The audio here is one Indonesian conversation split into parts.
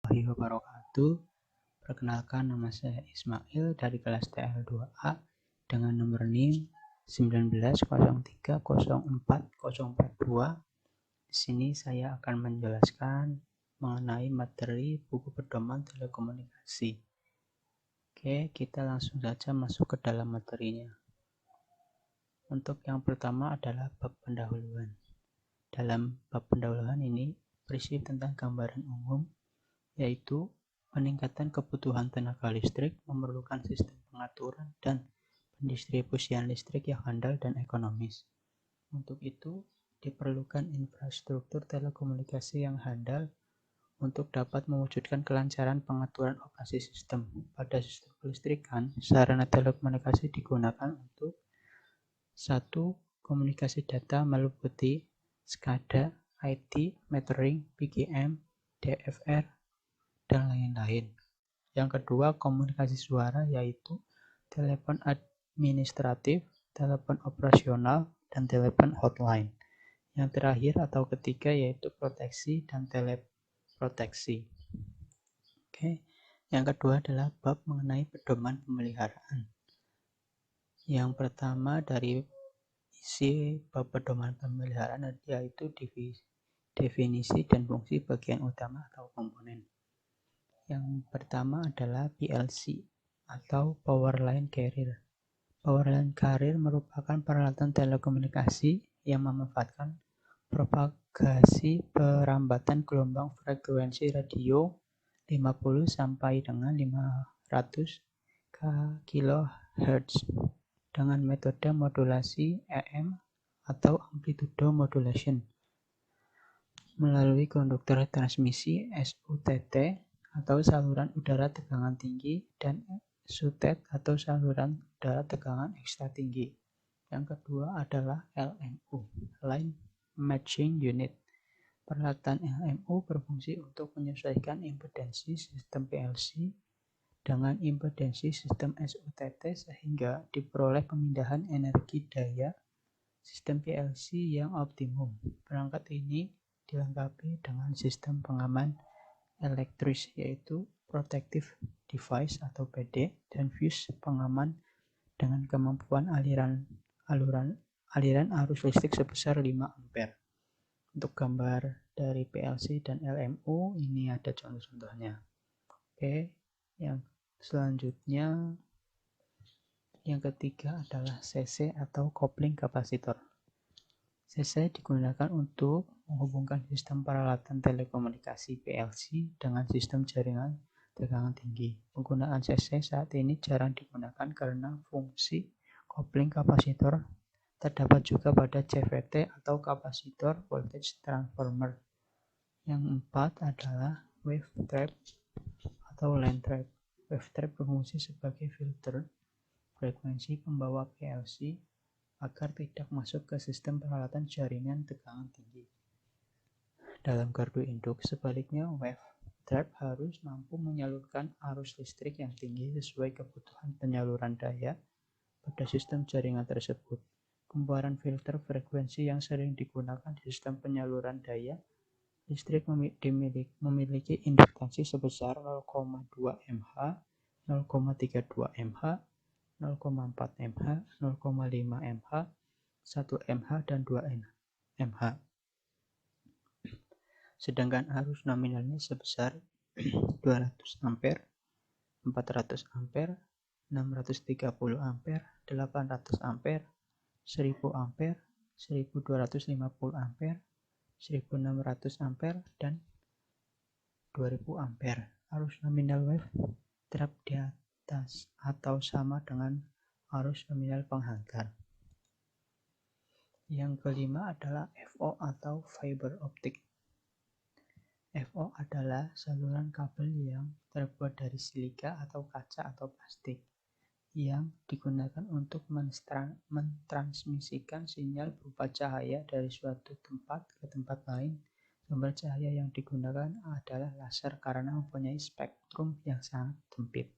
warahmatullahi wabarakatuh. Perkenalkan, nama saya Ismail dari kelas TL2A dengan nomor NIM 1903040042. Di sini saya akan menjelaskan mengenai materi buku pedoman telekomunikasi. Oke, kita langsung saja masuk ke dalam materinya. Untuk yang pertama adalah bab pendahuluan. Dalam bab pendahuluan ini berisi tentang gambaran umum, yaitu peningkatan kebutuhan tenaga listrik memerlukan sistem pengaturan dan pendistribusian listrik yang handal dan ekonomis. Untuk itu, diperlukan infrastruktur telekomunikasi yang handal untuk dapat mewujudkan kelancaran pengaturan operasi sistem. Pada sistem kelistrikan, sarana telekomunikasi digunakan untuk 1. Komunikasi data meliputi SCADA, IT, metering, PGM, DFR, dan lain-lain. Yang kedua, komunikasi suara, yaitu telepon administratif, telepon operasional, dan telepon hotline. Yang terakhir atau ketiga yaitu proteksi dan teleproteksi. Oke. Yang kedua adalah bab mengenai pedoman pemeliharaan. Yang pertama dari isi bab pedoman pemeliharaan yaitu definisi dan fungsi bagian utama atau komponen. Yang pertama adalah PLC atau Power Line Carrier. Power Line Carrier merupakan peralatan telekomunikasi yang memanfaatkan propagasi perambatan gelombang frekuensi radio 50 sampai dengan 500 kHz dengan metode modulasi EM atau amplitude modulation melalui konduktor transmisi SUTT atau saluran udara tegangan tinggi dan SUTET atau saluran udara tegangan ekstra tinggi. Yang kedua adalah LMU, Line Matching Unit. Peralatan LMU berfungsi untuk menyesuaikan impedansi sistem PLC dengan impedansi sistem SUTT sehingga diperoleh pemindahan energi daya sistem PLC yang optimum. Perangkat ini dilengkapi dengan sistem pengaman elektris yaitu Protective Device atau PD dan fuse pengaman dengan kemampuan aliran arus listrik sebesar 5 ampere. Untuk gambar dari PLC dan LMU ini ada contoh-contohnya. Oke, yang selanjutnya yang ketiga adalah CC atau coupling capacitor. CC digunakan untuk menghubungkan sistem peralatan telekomunikasi PLC dengan sistem jaringan tegangan tinggi. Penggunaan CC saat ini jarang digunakan karena fungsi coupling kapasitor terdapat juga pada CVT atau kapasitor voltage transformer. Yang keempat adalah wave trap atau line trap. Wave trap berfungsi sebagai filter frekuensi pembawa PLC agar tidak masuk ke sistem peralatan jaringan tegangan tinggi. Dalam gardu induk, sebaliknya wave trap harus mampu menyalurkan arus listrik yang tinggi sesuai kebutuhan penyaluran daya pada sistem jaringan tersebut. Kumparan filter frekuensi yang sering digunakan di sistem penyaluran daya listrik memiliki induktansi sebesar 0,2 mH, 0,32 mH, 0,4 mH, 0,5 mH, 1 mH, dan 2 mH. Sedangkan arus nominalnya sebesar 200 ampere, 400 ampere, 630 ampere, 800 ampere, 1000 ampere, 1250 ampere, 1600 ampere, dan 2000 ampere. Arus nominal wave trap di atas atau sama dengan arus nominal penghantar. Yang kelima adalah FO atau fiber optic. FO adalah saluran kabel yang terbuat dari silika atau kaca atau plastik yang digunakan untuk mentransmisikan sinyal berupa cahaya dari suatu tempat ke tempat lain. Sumber cahaya yang digunakan adalah laser karena mempunyai spektrum yang sangat sempit.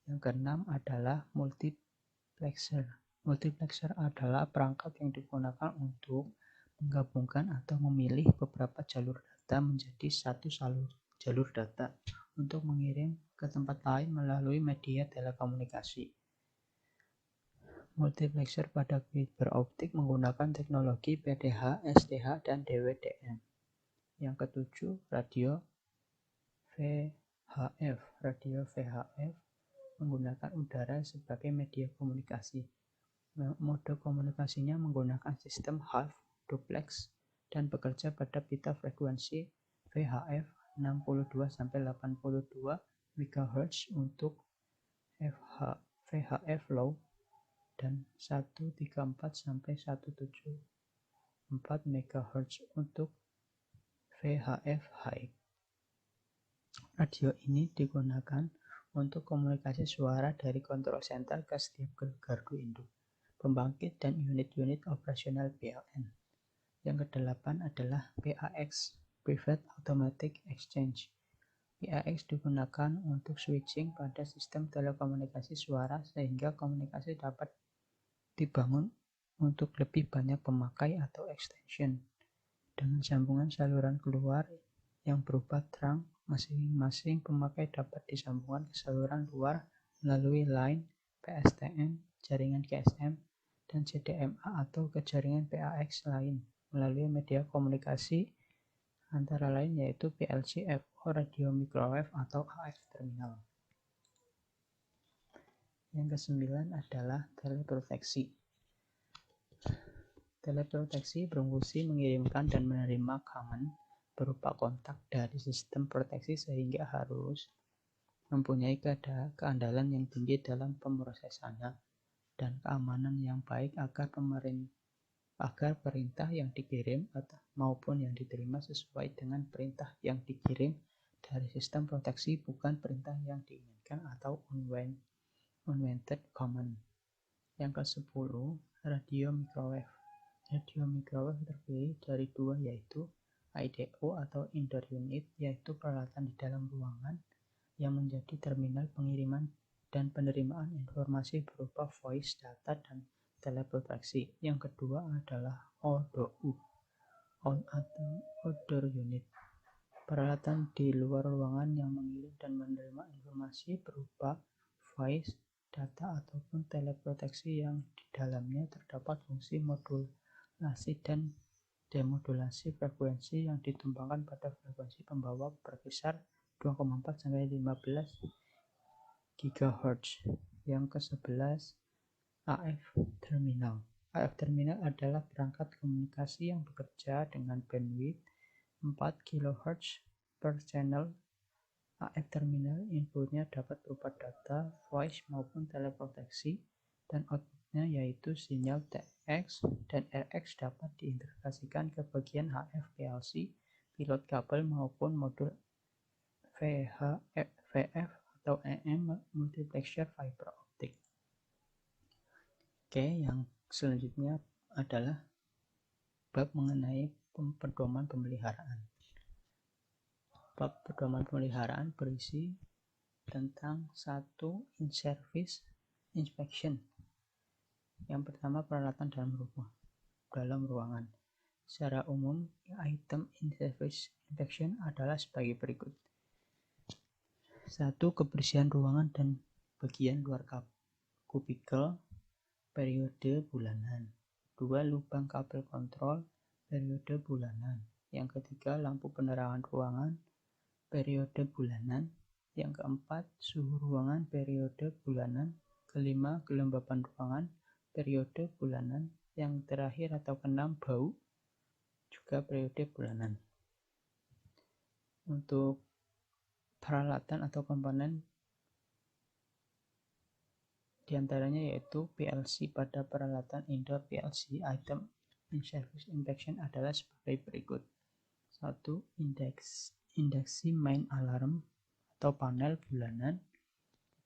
Yang keenam adalah multiplexer. Multiplexer adalah perangkat yang digunakan untuk menggabungkan atau memilih beberapa jalur data menjadi satu jalur data untuk mengirim ke tempat lain melalui media telekomunikasi. Multiplexer pada fiber optik menggunakan teknologi PDH, SDH, dan DWDM. Yang ketujuh, radio VHF. Radio VHF menggunakan udara sebagai media komunikasi. Mode komunikasinya menggunakan sistem half duplex dan bekerja pada pita frekuensi VHF 62-82 MHz untuk VHF low dan 134-174 MHz untuk VHF high. Radio ini digunakan untuk komunikasi suara dari kontrol center ke setiap gardu induk, pembangkit, dan unit-unit operasional PLN. Yang kedelapan adalah PAX, Private Automatic Exchange. PAX digunakan untuk switching pada sistem telekomunikasi suara sehingga komunikasi dapat dibangun untuk lebih banyak pemakai atau extension. Dengan sambungan saluran keluar yang berupa trunk, masing-masing pemakai dapat disambungkan ke saluran luar melalui line, PSTN, jaringan GSM, dan CDMA atau ke jaringan PAX lain melalui media komunikasi antara lain yaitu PLC, FO, radio microwave, atau AF terminal. Yang kesembilan adalah teleproteksi. Teleproteksi berfungsi mengirimkan dan menerima command berupa kontak dari sistem proteksi sehingga harus mempunyai keandalan yang tinggi dalam pemrosesannya dan keamanan yang baik agar perintah yang dikirim maupun yang diterima sesuai dengan perintah yang dikirim dari sistem proteksi, bukan perintah yang diinginkan atau unwanted command. Yang ke-10, radio microwave. Radio microwave terdiri dari dua, yaitu IDO atau indoor unit, yaitu peralatan di dalam ruangan yang menjadi terminal pengiriman dan penerimaan informasi berupa voice, data, dan teleproteksi. Yang kedua adalah ODU atau outdoor unit, peralatan di luar ruangan yang mengirim dan menerima informasi berupa voice, data, ataupun teleproteksi yang di dalamnya terdapat fungsi modulasi dan demodulasi frekuensi yang ditumpangkan pada frekuensi pembawa berkisar 2,4-15 GHz. Yang ke-11, AF terminal. AF terminal adalah perangkat komunikasi yang bekerja dengan bandwidth 4 kHz per channel. AF terminal inputnya dapat berupa data, voice, maupun teleproteksi, dan outputnya yaitu sinyal TX dan RX dapat diintegrasikan ke bagian HF PLC, pilot kabel, maupun modul VF atau EM multiplexer fiber optik. Oke, yang selanjutnya adalah bab mengenai pedoman pemeliharaan. Bab pedoman pemeliharaan berisi tentang 1. In-service inspection. Yang pertama, peralatan dalam ruangan. Secara umum, item in-service inspection adalah sebagai berikut. 1. Kebersihan ruangan dan bagian luar kubikel, periode bulanan. 2. Lubang kabel kontrol, periode bulanan. Yang ketiga, lampu penerangan ruangan, periode bulanan. Yang keempat, suhu ruangan, periode bulanan. Kelima, kelembapan ruangan, periode bulanan. Yang terakhir atau keenam, bau, juga periode bulanan. Untuk peralatan atau komponen diantaranya yaitu PLC. Pada peralatan indoor PLC, item in-service inspection adalah sebagai berikut. 1. Indeksi main alarm atau panel bulanan.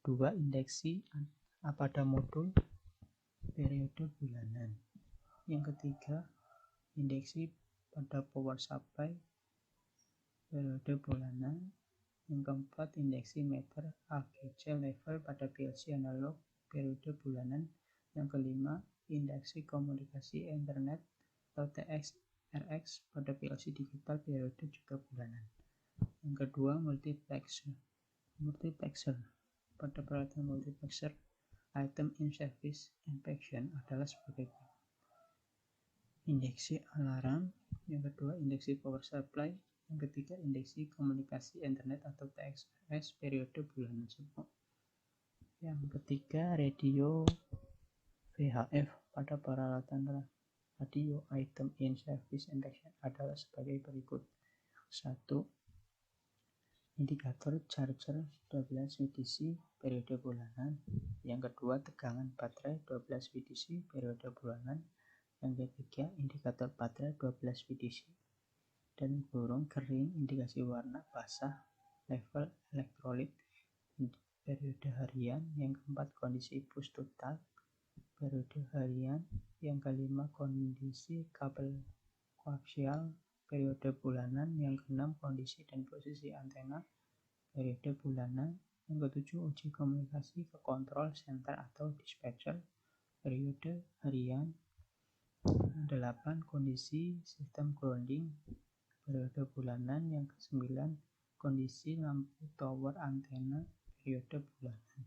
2. Indeksi pada modul periode bulanan. Yang ketiga, indeksi pada power supply periode bulanan. Yang keempat, indeksi meter AGC level pada PLC analog periode bulanan. Yang kelima, indeksi komunikasi internet atau TX RX pada PLC digital periode juga bulanan. Yang kedua, multiplexer. Pada peralatan multiplexer, item in service inspection adalah sebagai indeksi alarm, yang kedua indeksi power supply, yang ketiga indeksi komunikasi internet atau TXS periode bulanan support. Yang ketiga, radio VHF. Pada peralatan radio, item in service inspection adalah sebagai berikut. 1. Indikator charger 12 VDC periode bulanan. Yang kedua, tegangan baterai 12 VDC periode bulanan. Yang ketiga, indikator baterai 12 VDC. Dan burung kering, indikasi warna basah, level elektrolit periode harian. Yang keempat, kondisi push to start periode harian. Yang kelima, kondisi kabel koaksial periode bulanan. Yang keenam, kondisi dan posisi antena periode bulanan. Yang ketujuh, uji komunikasi ke kontrol center atau dispatcher periode harian. 8. Kondisi sistem grounding periode bulanan. Yang ke-9, kondisi lampu tower antena periode bulanan.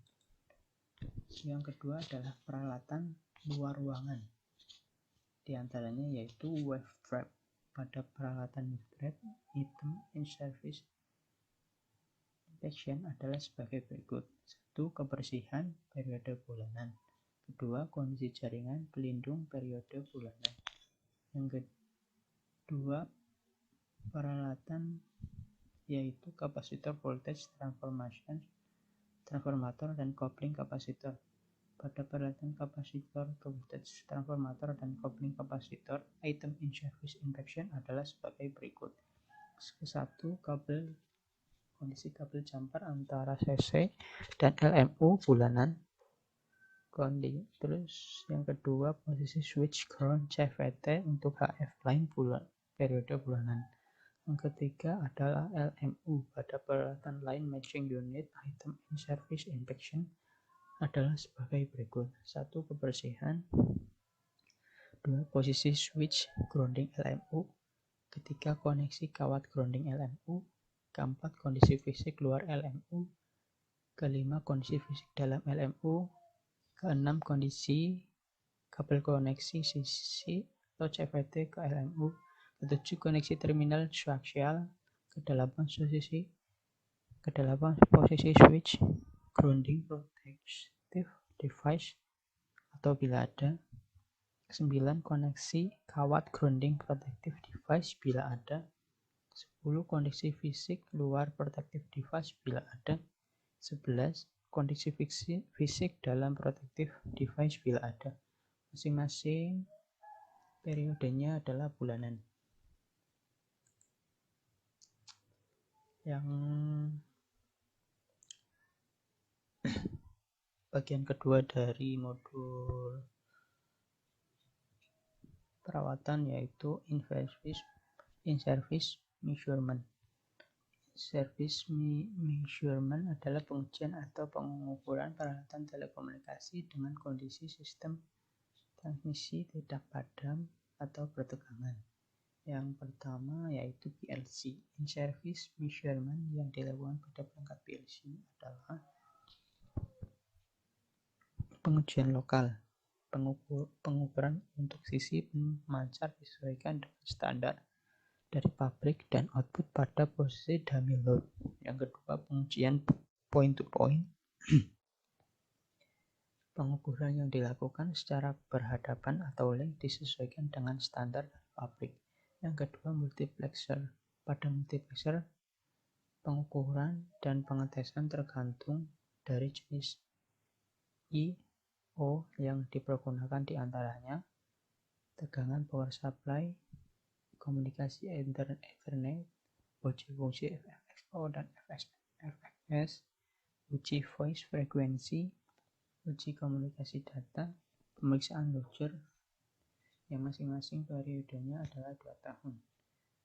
Yang kedua adalah peralatan luar ruangan. Di antaranya yaitu wave trap. Pada peralatan wave trap, item in service inspection adalah sebagai berikut. 1. Kebersihan periode bulanan. Kedua, kondisi jaringan pelindung periode bulanan. Yang kedua, peralatan yaitu kapasitor voltage transformator dan coupling kapasitor. Pada peralatan kapasitor voltage transformator dan coupling kapasitor, item in service inspection adalah sebagai berikut. 1. Kondisi kabel jumper antara CC dan LMU bulanan. Terus yang kedua, posisi switch ground CVT untuk HF line periode bulanan. Yang ketiga adalah LMU. Pada peralatan line matching unit, item in service inspection adalah sebagai berikut. 1. Kebersihan. 2. Posisi switch grounding LMU. Ketiga, koneksi kawat grounding LMU. Keempat, kondisi fisik luar LMU. Kelima, kondisi fisik dalam LMU. Keenam, kondisi kabel koneksi CC atau CVT ke LMU. Ketujuh, koneksi terminal koaksial. Kedelapan, posisi switch grounding protective device atau bila ada. 9. Koneksi kawat grounding protective device bila ada. 10. Kondisi fisik luar protective device bila ada. 11. Kondisi fisik dalam protective device bila ada. Masing-masing periodenya adalah bulanan. Yang bagian kedua dari modul perawatan yaitu in service measurement. Service measurement adalah pengujian atau pengukuran peralatan telekomunikasi dengan kondisi sistem transmisi tidak padam atau bertegangan. Yang pertama yaitu PLC. In service measurement yang dilakukan pada perangkat PLC adalah pengujian lokal. Pengukuran untuk sisi pemancar disesuaikan dengan standar dari pabrik dan output pada posisi dummy load. Yang kedua, pengujian point to point. Pengukuran yang dilakukan secara berhadapan atau link disesuaikan dengan standar dari pabrik. Yang kedua, multiplexer. Pada multiplexer, pengukuran dan pengetesan tergantung dari jenis I/O yang dipergunakan, di antaranya tegangan power supply, komunikasi Ethernet, uji fungsi FXO dan FXS, uji voice frekuensi, uji komunikasi data, pemeriksaan logger yang masing-masing periodenya adalah 2 tahun.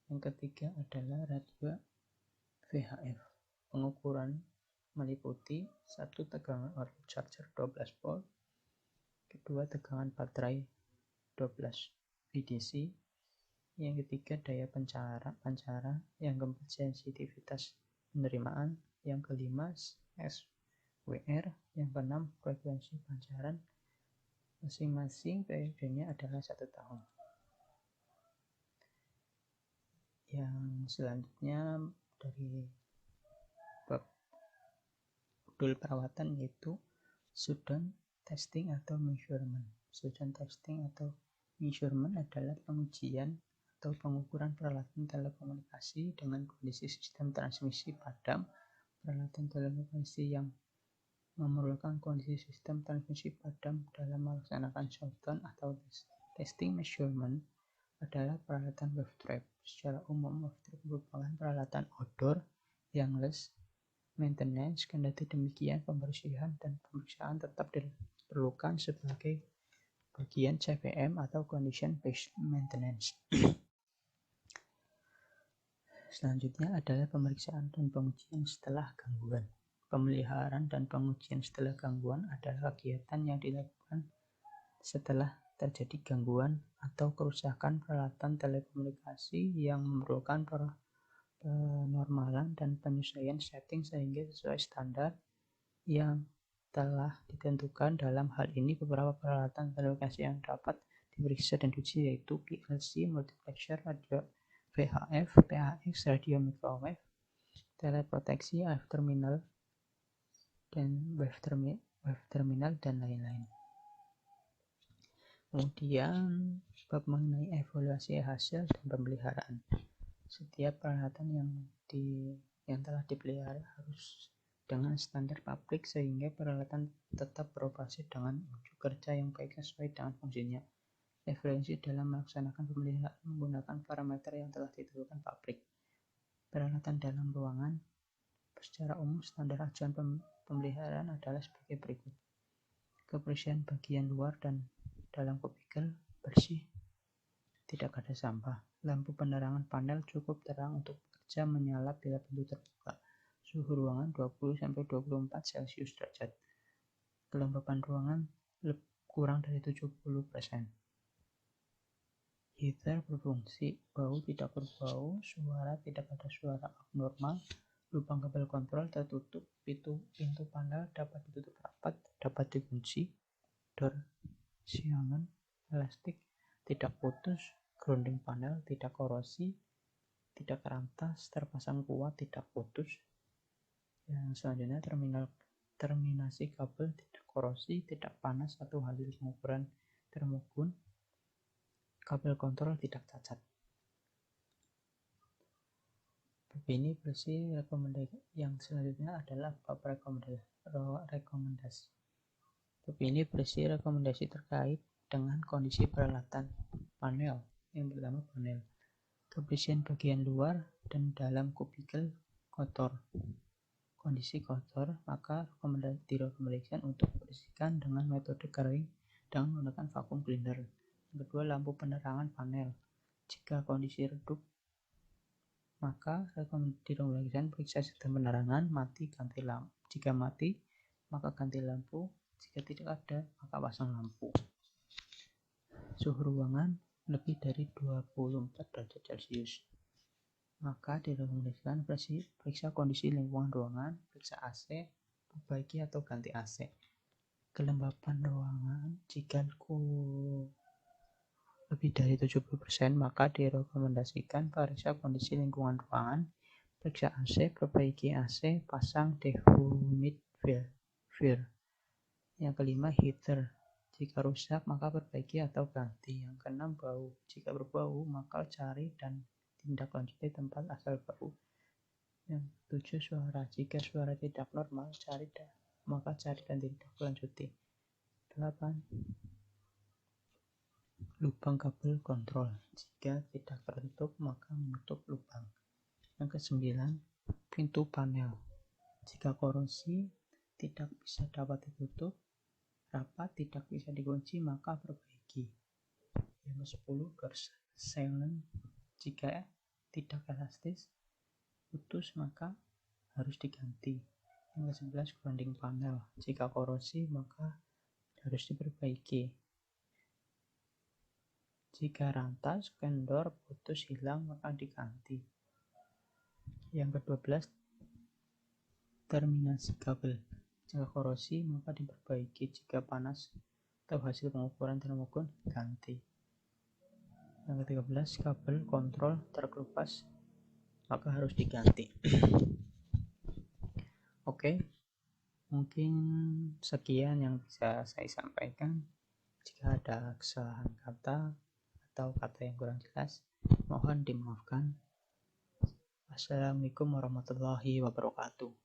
Yang ketiga adalah radio VHF. Pengukuran meliputi 1. Tegangan output charger 12 volt, kedua tegangan baterai 12 VDC, Yang ketiga, daya pancara. Yang keempat, sensitivitas penerimaan. Yang kelima, SWR. Yang keenam, frekuensi pancaran. Masing-masing periodenya adalah 1 tahun. Yang selanjutnya dari bab modul perawatan yaitu shutdown testing atau measurement. Shutdown testing atau measurement adalah pengujian atau pengukuran peralatan telekomunikasi dengan kondisi sistem transmisi padam. Peralatan telekomunikasi yang memerlukan kondisi sistem transmisi padam dalam melaksanakan shutdown atau testing measurement adalah peralatan wave trap. Secara umum, wave trap merupakan peralatan outdoor yang less maintenance. Kendati demikian, pembersihan dan pemeriksaan tetap diperlukan sebagai bagian CPM atau condition based maintenance. Selanjutnya adalah pemeriksaan dan pengujian setelah gangguan. Pemeliharaan dan pengujian setelah gangguan adalah kegiatan yang dilakukan setelah terjadi gangguan atau kerusakan peralatan telekomunikasi yang memerlukan penormalan dan penyesuaian setting sehingga sesuai standar yang telah ditentukan. Dalam hal ini, beberapa peralatan telekomunikasi yang dapat diperiksa dan diuji yaitu PLC, multiplexer, radio VHF, PAX, radio microwave, teleproteksi, AF terminal, dan wave terminal, dan lain-lain. Kemudian bab mengenai evaluasi hasil dan pemeliharaan. Setiap peralatan yang telah dipelihara harus dengan standar pabrik sehingga peralatan tetap beroperasi dengan ujuk kerja yang baik sesuai dengan fungsinya. Evaluasi dalam melaksanakan pemeliharaan menggunakan parameter yang telah ditentukan pabrik. Peralatan dalam ruangan. Secara umum, standar acuan pemeliharaan adalah sebagai berikut. Kebersihan bagian luar dan dalam kubikel bersih, tidak ada sampah. Lampu penerangan panel cukup terang untuk bekerja, menyala bila pintu terbuka. Suhu ruangan 20-24 Celcius derajat. Kelembapan ruangan kurang dari 70%. Heater berfungsi, bau tidak berbau, suara tidak ada suara abnormal, lubang kabel kontrol tertutup, pintu panel dapat ditutup rapat, dapat dikunci, door siangan elastik tidak putus, grounding panel tidak korosi, tidak kerantas, terpasang kuat, tidak putus. Yang selanjutnya, terminasi kabel tidak korosi, tidak panas atau hasil pengukuran termogun, kabel kontrol tidak cacat. Bab ini berisi rekomendasi. Yang selanjutnya adalah bab rekomendasi. Bab ini berisi rekomendasi terkait dengan kondisi peralatan panel. Yang pertama, panel. Kebersihan bagian luar dan dalam kubikel kotor. Kondisi kotor, maka direkomendasikan untuk membersihkan dengan metode kering dengan menggunakan vacuum cleaner. Yang kedua, lampu penerangan panel. Jika kondisi redup, maka direkomendasikan periksa sistem penerangan, ganti lampu. Jika mati, maka ganti lampu. Jika tidak ada, maka pasang lampu. Suhu ruangan lebih dari 24 derajat Celcius. Maka direkomendasikan periksa kondisi lingkungan ruangan, periksa AC, perbaiki atau ganti AC. Kelembapan ruangan, jika lebih dari 70%, maka direkomendasikan periksa kondisi lingkungan ruangan, periksa AC, perbaiki AC, pasang dehumidifier. Yang kelima, heater. Jika rusak, maka perbaiki atau ganti. Yang keenam, bau. Jika berbau, maka cari dan tindak lanjuti tempat asal bau. Yang ketujuh, suara. Jika suara tidak normal, maka cari dan tindak lanjuti. 8. Lubang kabel kontrol. Jika tidak tertutup, maka menutup lubang. Yang ke-9, pintu panel. Jika korosi tidak bisa dapat ditutup rapat, tidak bisa dikunci, maka perbaiki. Yang ke-10, door silent. Jika tidak elastis, putus, maka harus diganti. Yang ke-11, grounding panel. Jika korosi, maka harus diperbaiki. Jika rantas, kendor, putus, hilang, maka diganti. Yang ke-12, terminasi kabel. Jika korosi, maka diperbaiki. Jika panas atau hasil pengukuran termokon, ganti. Yang ke-13, kabel kontrol terkelupas, maka harus diganti. Oke, mungkin sekian yang bisa saya sampaikan. Jika ada kesalahan kata atau kata yang kurang jelas, mohon dimaafkan. Assalamualaikum warahmatullahi wabarakatuh.